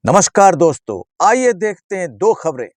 नमस्कार दोस्तों, आइए देखते हैं दो खबरें,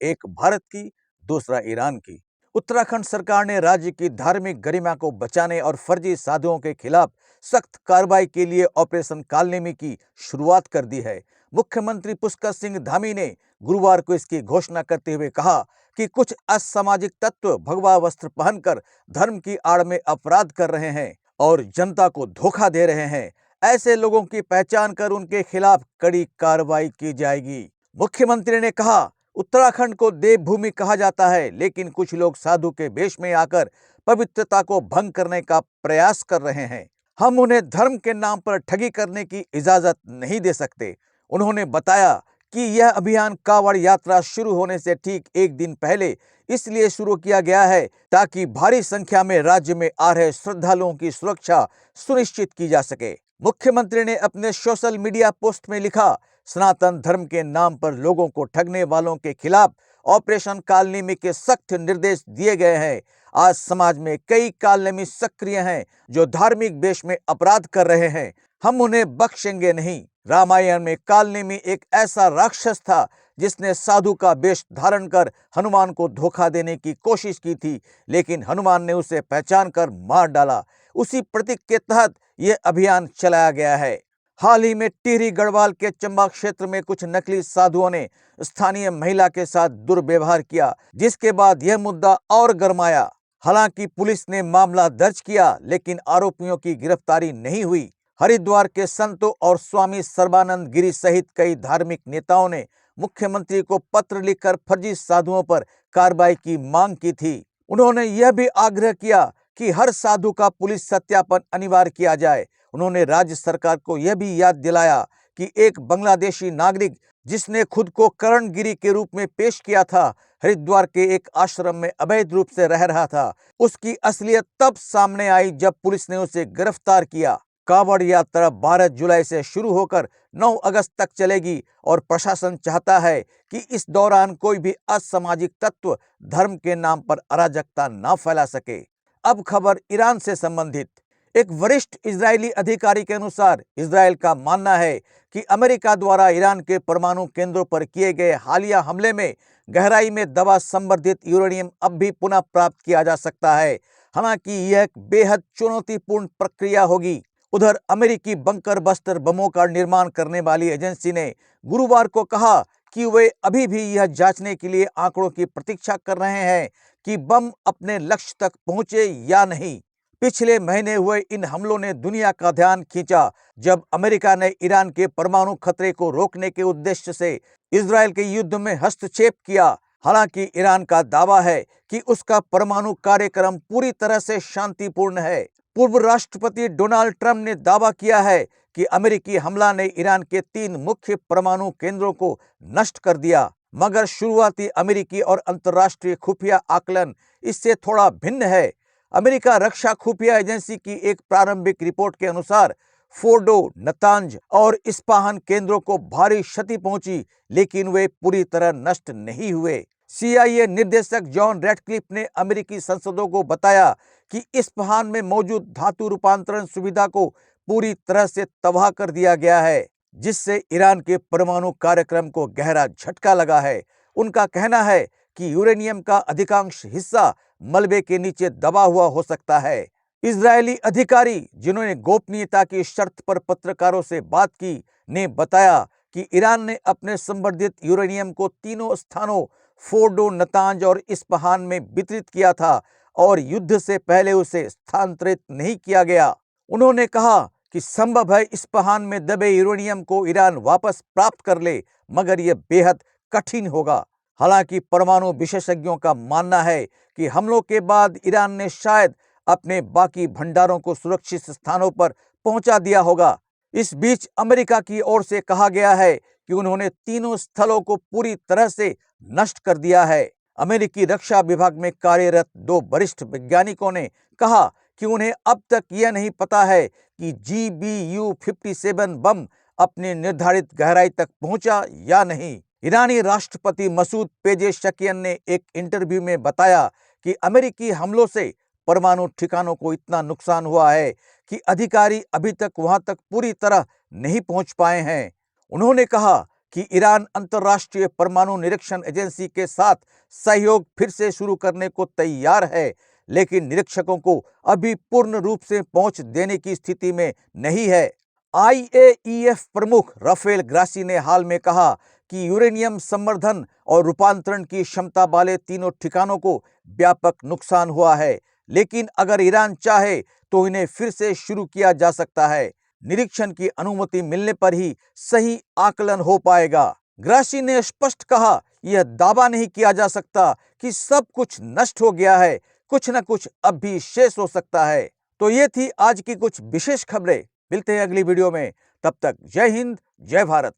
एक भारत की, दूसरा ईरान की। उत्तराखंड सरकार ने राज्य की धार्मिक गरिमा को बचाने और फर्जी साधुओं के खिलाफ सख्त कार्रवाई के लिए ऑपरेशन कालनेमी की शुरुआत कर दी है। मुख्यमंत्री पुष्कर सिंह धामी ने गुरुवार को इसकी घोषणा करते हुए कहा कि कुछ असामाजिक तत्व भगवा वस्त्र पहनकर धर्म की आड़ में अपराध कर रहे हैं और जनता को धोखा दे रहे हैं। ऐसे लोगों की पहचान कर उनके खिलाफ कड़ी कार्रवाई की जाएगी। मुख्यमंत्री ने कहा, उत्तराखंड को देवभूमि कहा जाता है, लेकिन कुछ लोग साधु के वेश में आकर पवित्रता को भंग करने का प्रयास कर रहे हैं। हम उन्हें धर्म के नाम पर ठगी करने की इजाजत नहीं दे सकते। उन्होंने बताया कि यह अभियान कांवड़ यात्रा शुरू होने से ठीक एक दिन पहले इसलिए शुरू किया गया है ताकि भारी संख्या में राज्य में आ रहे श्रद्धालुओं की सुरक्षा सुनिश्चित की जा सके। मुख्यमंत्री ने अपने सोशल मीडिया पोस्ट में लिखा, सनातन धर्म के नाम पर लोगों को ठगने वालों के खिलाफ ऑपरेशन कालनेमी के सख्त निर्देश दिए गए हैं। आज समाज में कई कालनेमी सक्रिय हैं जो धार्मिक वेश में अपराध कर रहे हैं। हम उन्हें बख्शेंगे नहीं। रामायण में कालनेमी एक ऐसा राक्षस था जिसने साधु का वेश धारण कर हनुमान को धोखा देने की कोशिश की थी, लेकिन हनुमान ने उसे पहचान कर मार डाला। उसी प्रतीक के तहत यह अभियान चलाया गया है। हाल ही में टिहरी गढ़वाल के चंबा क्षेत्र में कुछ नकली साधुओं ने स्थानीय महिला के साथ दुर्व्यवहार किया, जिसके बाद यह मुद्दा और गरमाया। हालांकि पुलिस ने मामला दर्ज किया, लेकिन आरोपियों की गिरफ्तारी नहीं हुई। हरिद्वार के संतों और स्वामी सर्बानंद गिरी सहित कई धार्मिक नेताओं ने मुख्यमंत्री को पत्र लिखकर फर्जी साधुओं पर कार्रवाई की मांग की थी। उन्होंने यह भी आग्रह किया कि हर साधु का पुलिस सत्यापन अनिवार्य किया जाए। उन्होंने राज्य सरकार को यह भी याद दिलाया कि एक बांग्लादेशी नागरिक जिसने खुद को करणगिरी के रूप में पेश किया था, हरिद्वार के एक आश्रम में अवैध रूप से रह रहा था। उसकी असलियत तब सामने आई जब पुलिस ने उसे गिरफ्तार किया। कांवड़ यात्रा 12 जुलाई से शुरू होकर 9 अगस्त तक चलेगी और प्रशासन चाहता है कि इस दौरान कोई भी असामाजिक तत्व धर्म के नाम पर अराजकता न फैला सके। अब खबर ईरान से संबंधित। एक वरिष्ठ इजरायली अधिकारी के अनुसार इजरायल का मानना है कि अमेरिका द्वारा ईरान के परमाणु केंद्रों पर किए गए हालिया हमले में गहराई में दबा संवर्धित यूरेनियम अब भी पुनः प्राप्त किया जा सकता है। हालांकि यह एक बेहद चुनौतीपूर्ण प्रक्रिया होगी। उधर अमेरिकी बंकर बस्टर बमों का निर्माण करने वाली एजेंसी ने गुरुवार को कहा कि वे अभी भी यह जांचने के लिए आंकड़ों की प्रतीक्षा कर रहे हैं कि बम अपने लक्ष्य तक पहुंचे या नहीं। पिछले महीने हुए इन हमलों ने दुनिया का ध्यान खींचा, जब अमेरिका ने ईरान के परमाणु खतरे को रोकने के उद्देश्य से इजरायल के युद्ध में हस्तक्षेप किया। हालांकि ईरान का दावा है कि उसका परमाणु कार्यक्रम पूरी तरह से शांतिपूर्ण है। पूर्व राष्ट्रपति डोनाल्ड ट्रंप ने दावा किया है कि अमेरिकी हमला ने ईरान के 3 मुख्य परमाणु केंद्रों को नष्ट कर दिया, मगर शुरुआती अमेरिकी और अंतर्राष्ट्रीय खुफिया आकलन इससे थोड़ा भिन्न है। अमेरिका रक्षा खुफिया एजेंसी की एक प्रारंभिक रिपोर्ट के अनुसार फोर्डो, नतांज और इस्पाहान केंद्रों को भारी क्षति पहुंची, लेकिन वे पूरी तरह नष्ट नहीं हुए। CIA निर्देशक जॉन रैटक्लिफ ने अमेरिकी सांसदों को बताया कि इस्पाहान में मौजूद धातु रूपांतरण सुविधा को पूरी तरह से तबाह कर दिया गया है, जिससे ईरान के परमाणु कार्यक्रम को गहरा झटका लगा है। उनका कहना है कि यूरेनियम का अधिकांश हिस्सा मलबे के नीचे दबा हुआ हो सकता है। इजरायली अधिकारी जिन्होंने गोपनीयता की शर्त पर पत्रकारों से बात की, ने बताया कि ईरान ने अपने संवर्धित यूरेनियम को तीनों स्थानों फोर्डो, नतांज और इस्पाहान में वितरित किया था और युद्ध से पहले उसे स्थानांतरित नहीं किया गया। उन्होंने कहा कि संभव है इस्पाहान में दबे यूरेनियम को ईरान वापस प्राप्त कर ले, मगर यह बेहद कठिन होगा। हालांकि परमाणु विशेषज्ञों का मानना है कि हमलों के बाद ईरान ने शायद अपने बाकी भंडारों को सुरक्षित स्थानों पर पहुंचा दिया होगा। इस बीच अमेरिका की ओर से कहा गया है कि उन्होंने तीनों स्थलों को पूरी तरह से नष्ट कर दिया है। अमेरिकी रक्षा विभाग में कार्यरत 2 वरिष्ठ वैज्ञानिकों ने कहा कि उन्हें अब तक यह नहीं पता है कि GBU-57 बम अपनी निर्धारित गहराई तक पहुंचा या नहीं। ईरानी राष्ट्रपति मसूद पेजेशकियन ने एक इंटरव्यू में बताया कि अमेरिकी हमलों से परमाणु ठिकानों को इतना नुकसान हुआ है कि अधिकारी अभी तक वहां तक पूरी तरह नहीं पहुंच पाए हैं। उन्होंने कहा कि ईरान अंतर्राष्ट्रीय परमाणु निरीक्षण एजेंसी के साथ सहयोग फिर से शुरू करने को तैयार है, लेकिन निरीक्षकों को अभी पूर्ण रूप से पहुंच देने की स्थिति में नहीं है। आईएईएफ प्रमुख राफेल ग्रासी ने हाल में कहा कि यूरेनियम संवर्धन और रूपांतरण की क्षमता वाले तीनों ठिकानों को व्यापक नुकसान हुआ है, लेकिन अगर ईरान चाहे तो इन्हें फिर से शुरू किया जा सकता है। निरीक्षण की अनुमति मिलने पर ही सही आकलन हो पाएगा। ग्रासी ने स्पष्ट कहा, यह दावा नहीं किया जा सकता कि सब कुछ नष्ट हो गया है, कुछ न कुछ अब भी शेष हो सकता है। तो ये थी आज की कुछ विशेष खबरें। मिलते हैं अगली वीडियो में, तब तक जय हिंद, जय भारत।